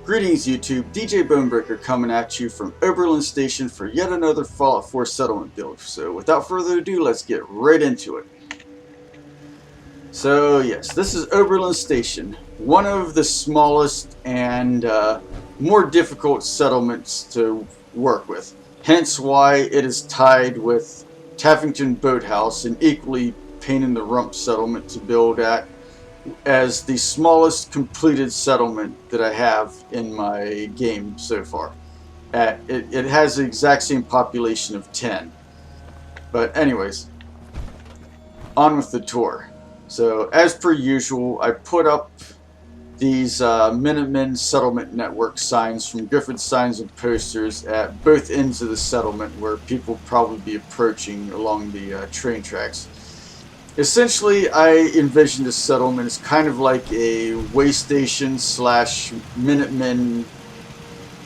Greetings YouTube, DJ Bonebreaker coming at you from Oberland Station for yet another Fallout 4 settlement build. So without further ado, let's get right into it. So yes, this is Oberland Station, one of the smallest and more difficult settlements to work with. Hence why it is tied with Taffington Boathouse, an equally pain in the rump settlement to build at, as the smallest completed settlement that I have in my game so far. It has the exact same population of 10. But anyways, on with the tour. So as per usual, I put up these Minutemen Settlement Network signs from Griffith Signs and Posters at both ends of the settlement where people will probably be approaching along the train tracks. Essentially, I envision this settlement as kind of like a waystation slash Minutemen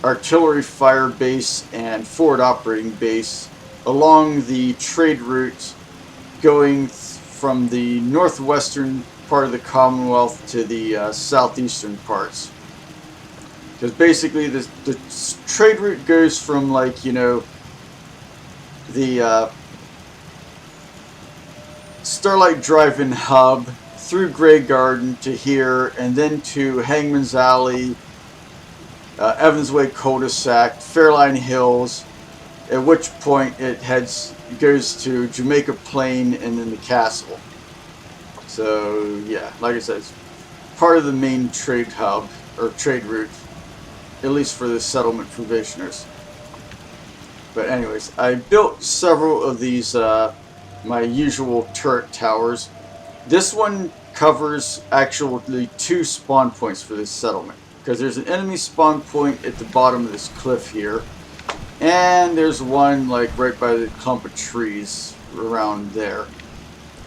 artillery fire base and forward operating base along the trade route going from the northwestern part of the Commonwealth to the southeastern parts. Because basically the trade route goes from, like, you know, the Starlight Drive-In hub through Grey Garden to here, and then to Hangman's Alley, Evans Way cul-de-sac, Fairline Hills, at which point it goes to Jamaica Plain and then the castle. So yeah, like I said, it's part of the main trade hub, or trade route, at least for the settlement provisioners. But anyways, I built several of these my usual turret towers. This one covers actually 2 spawn points for this settlement, because there's an enemy spawn point at the bottom of this cliff here, and there's one like right by the clump of trees around there,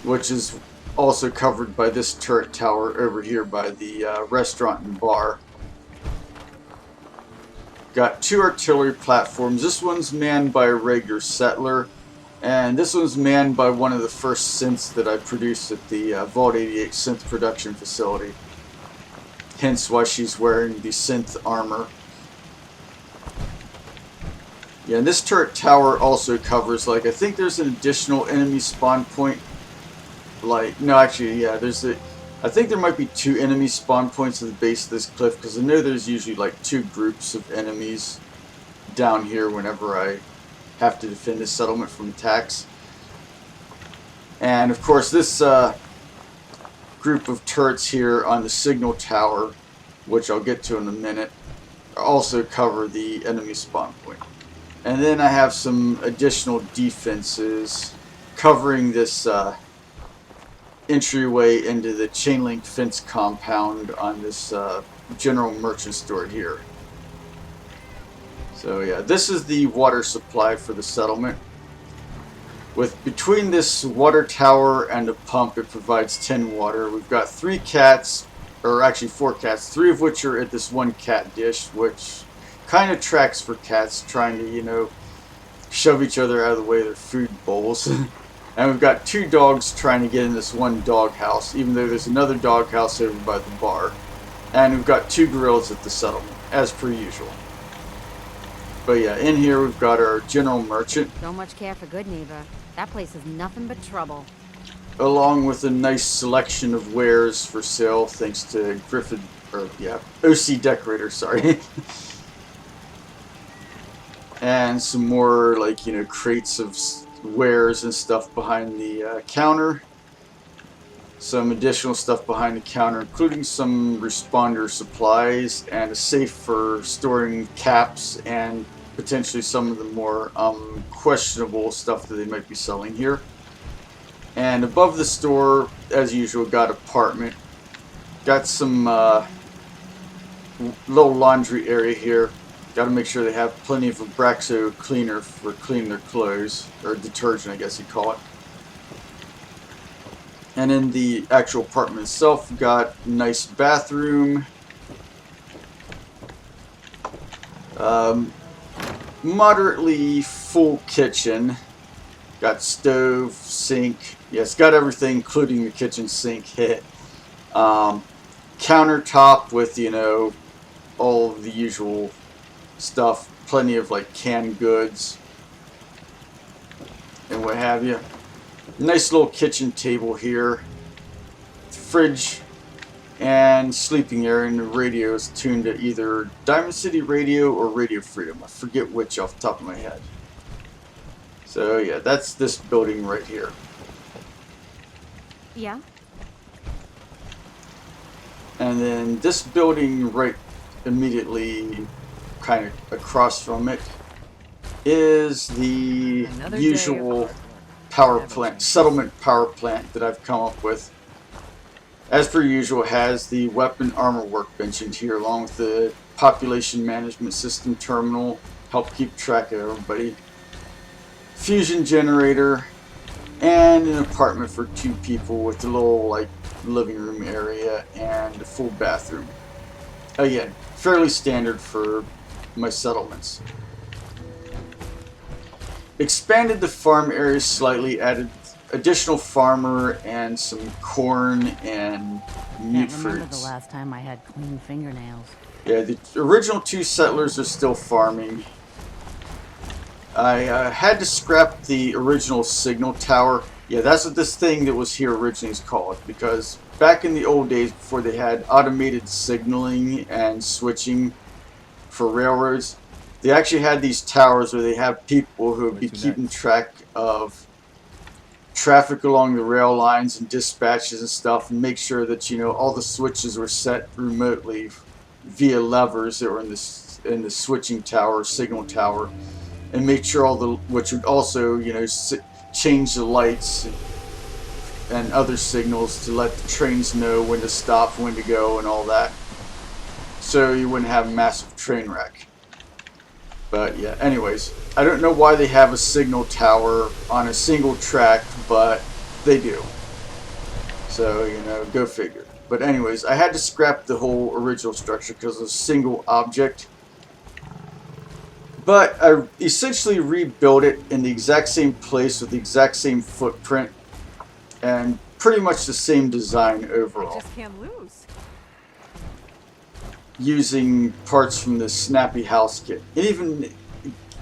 which is also covered by this turret tower over here by the restaurant and bar. Got 2 artillery platforms. This one's manned by a regular settler, and this one's manned by one of the first synths that I produced at the Vault 88 synth production facility. Hence why she's wearing the synth armor. Yeah, and this turret tower also covers, like, I think there's an additional enemy spawn point. Like, no, actually, yeah, I think there might be 2 enemy spawn points at the base of this cliff, because I know there's usually like 2 groups of enemies down here whenever I have to defend this settlement from attacks. And of course this group of turrets here on the signal tower, which I'll get to in a minute, also cover the enemy spawn point. And then I have some additional defenses covering this entryway into the chain link fence compound on this general merchant store here. So yeah, this is the water supply for the settlement. Between this water tower and the pump, it provides 10 water. We've got 3 cats, or actually 4 cats, 3 of which are at this one cat dish, which kind of tracks for cats trying to, you know, shove each other out of the way of their food bowls. And we've got 2 dogs trying to get in this one dog house, even though there's another dog house over by the bar. And we've got 2 gorillas at the settlement, as per usual. But yeah, in here we've got our general merchant. Don't much care for good neighbor. That place is nothing but trouble. Along with a nice selection of wares for sale, thanks to OC Decorator, sorry. And some more, like, you know, crates of wares and stuff behind the counter. Some additional stuff behind the counter, including some responder supplies and a safe for storing caps and potentially some of the more questionable stuff that they might be selling here. And above the store, as usual, got apartment. Got some little laundry area here. Got to make sure they have plenty of Abraxo cleaner for cleaning their clothes, or detergent, I guess you call it. And in the actual apartment itself, we got a nice bathroom, moderately full kitchen, got stove, sink, yes, got everything including the kitchen sink hit. Countertop with, you know, all of the usual stuff. Plenty of like canned goods and what have you. Nice little kitchen table here. Fridge and sleeping area, and the radio is tuned to either Diamond City Radio or Radio Freedom. I forget which off the top of my head. So yeah, that's this building right here. Yeah? And then this building right immediately kind of across from it is the usual power plant, settlement power plant that I've come up with. As per usual, has the weapon armor workbench in here, along with the population management system terminal, help keep track of everybody, fusion generator, and an apartment for 2 people with a little like living room area and a full bathroom. Again, fairly standard for my settlements. Expanded the farm area slightly, added additional farmer and some corn and meat Can't remember fruits. the last time I had clean fingernails. Yeah, the original 2 settlers are still farming. I had to scrap the original signal tower. Yeah, that's what this thing that was here originally is called, because back in the old days, before they had automated signaling and switching for railroads, they actually had these towers where they have people who would be keeping track of traffic along the rail lines and dispatches and stuff, and make sure that, you know, all the switches were set remotely via levers that were in the switching tower, signal tower, and make sure all the, which would also, you know, change the lights and other signals to let the trains know when to stop, when to go, and all that, so you wouldn't have a massive train wreck. But yeah, anyways, I don't know why they have a signal tower on a single track, but they do. So, you know, go figure. But anyways, I had to scrap the whole original structure because of a single object. But I essentially rebuilt it in the exact same place with the exact same footprint and pretty much the same design overall. Just can't lose. Using parts from the Snappy House kit. It even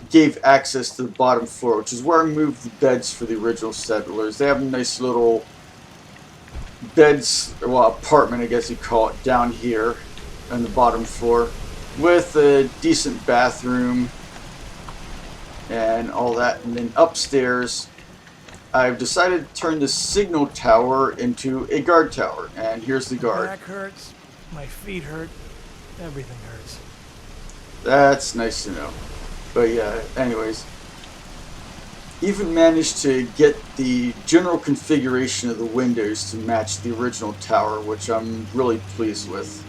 gave access to the bottom floor, which is where I moved the beds for the original settlers. They have a nice little beds, well, apartment I guess you call it, down here on the bottom floor, with a decent bathroom and all that. And then upstairs I've decided to turn the signal tower into a guard tower, and here's the guard. My back hurts, my feet hurt, everything hurts. That's nice to know. But yeah, anyways, even managed to get the general configuration of the windows to match the original tower, which I'm really pleased with.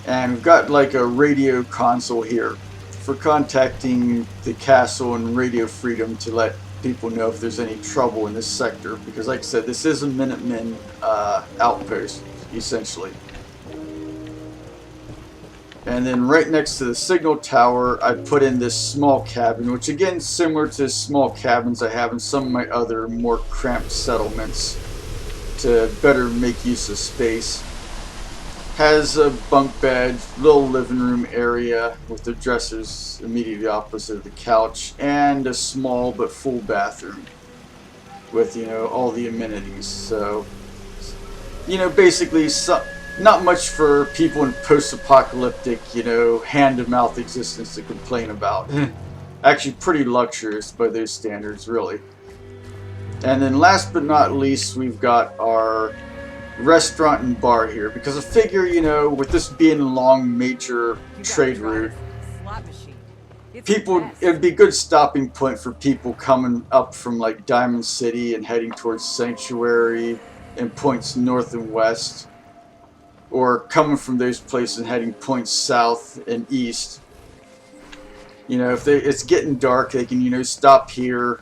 And we've got like a radio console here for contacting the castle and Radio Freedom to let people know if there's any trouble in this sector, because like I said, this is a Minutemen outpost, essentially. And then right next to the signal tower, I put in this small cabin, which again is similar to small cabins I have in some of my other more cramped settlements to better make use of space. Has a bunk bed, little living room area with the dressers immediately opposite of the couch, and a small but full bathroom with, you know, all the amenities. So, you know, basically not much for people in post-apocalyptic, you know, hand-to-mouth existence to complain about. Actually pretty luxurious by those standards, really. And then last but not least, we've got our restaurant and bar here, because I figure, you know, with this being a long major trade route, Slot machine. It's people, the best. it'd be a good stopping point for people coming up from like Diamond City and heading towards Sanctuary and points north and west, or coming from those places and heading points south and east. You know, if it's getting dark, they can, you know, stop here,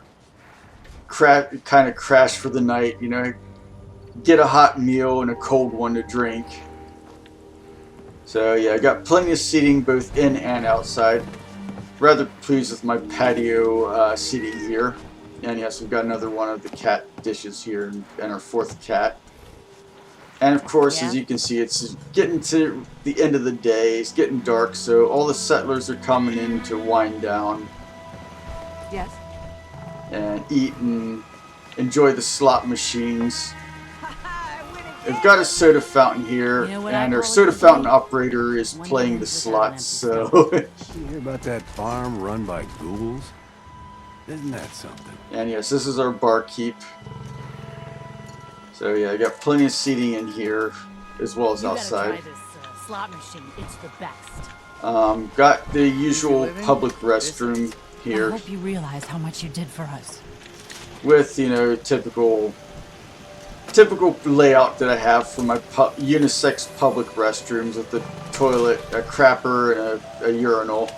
kind of crash for the night, you know, get a hot meal and a cold one to drink. So yeah, I got plenty of seating both in and outside. Rather pleased with my patio seating here. And yes, we've got another one of the cat dishes here and our 4th cat. And of course, Yeah. as you can see, it's getting to the end of the day. It's getting dark, so all the settlers are coming in to wind down Yes. and eat and enjoy the slot machines. I win We've again. got a soda fountain here, You know what I and our call it soda today? fountain operator is One playing hand the without an slots, empty so... You hear about that farm run by ghouls? Isn't that something? And yes, this is our barkeep. So yeah, I got plenty of seating in here, as well as You gotta outside. try this slot machine. It's the best. Got the usual living? public restroom I here hope you realize how much you did for us. with, you know, typical layout that I have for my unisex public restrooms with the toilet, a crapper, and a urinal.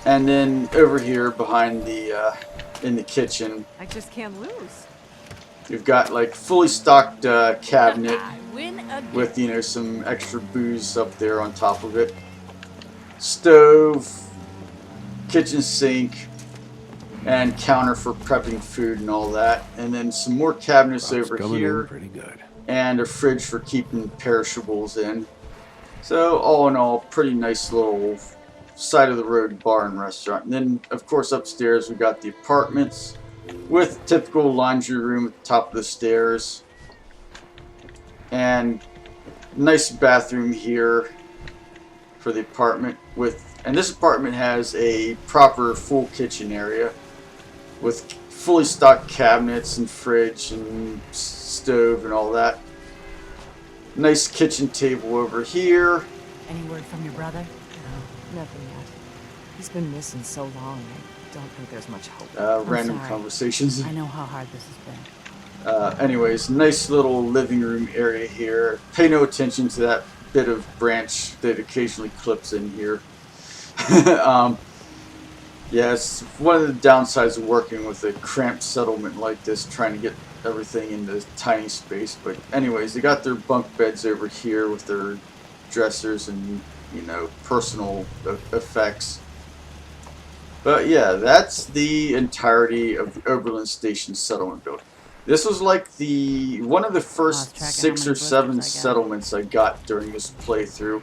And then over here behind the in the kitchen, I just can't lose. we've got like fully stocked cabinet I win again. with, you know, some extra booze up there on top of it. Stove, kitchen sink, and counter for prepping food and all that. And then some more cabinets Crops over coming here, in pretty good. and a fridge for keeping perishables in. So all in all, pretty nice little side of the road bar and restaurant. And then of course upstairs we got the apartments with typical laundry room at the top of the stairs. And nice bathroom here for the apartment and this apartment has a proper full kitchen area with fully stocked cabinets and fridge and stove and all that. Nice kitchen table over here. Any word from your brother? No, nothing yet. He's been missing so long, I don't think there's much hope. Random sorry. conversations. I know how hard this has been. Anyways, nice little living room area here. Pay no attention to that bit of branch that occasionally clips in here. Yeah, it's one of the downsides of working with a cramped settlement like this, trying to get everything in this tiny space. But anyways, they got their bunk beds over here with their dressers and, you know, personal effects. But yeah, that's the entirety of the Oberland Station settlement building. This was like one of the first Lost track of how 6 many or 7 blisters I got. settlements I got during this playthrough.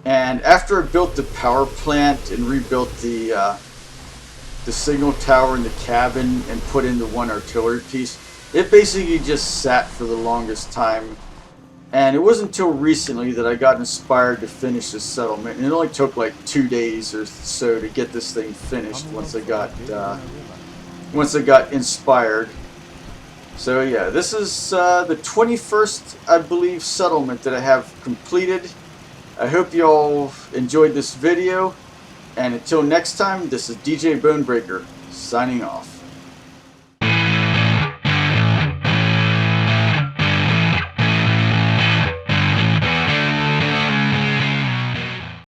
And after I built the power plant and rebuilt the signal tower in the cabin and put in the one artillery piece, it basically just sat for the longest time. And it wasn't until recently that I got inspired to finish this settlement. And it only took like 2 days or so to get this thing finished once I got inspired. So yeah, this is the 21st, I believe, settlement that I have completed. I hope you all enjoyed this video. And until next time, this is DJ Bonebreaker, signing off.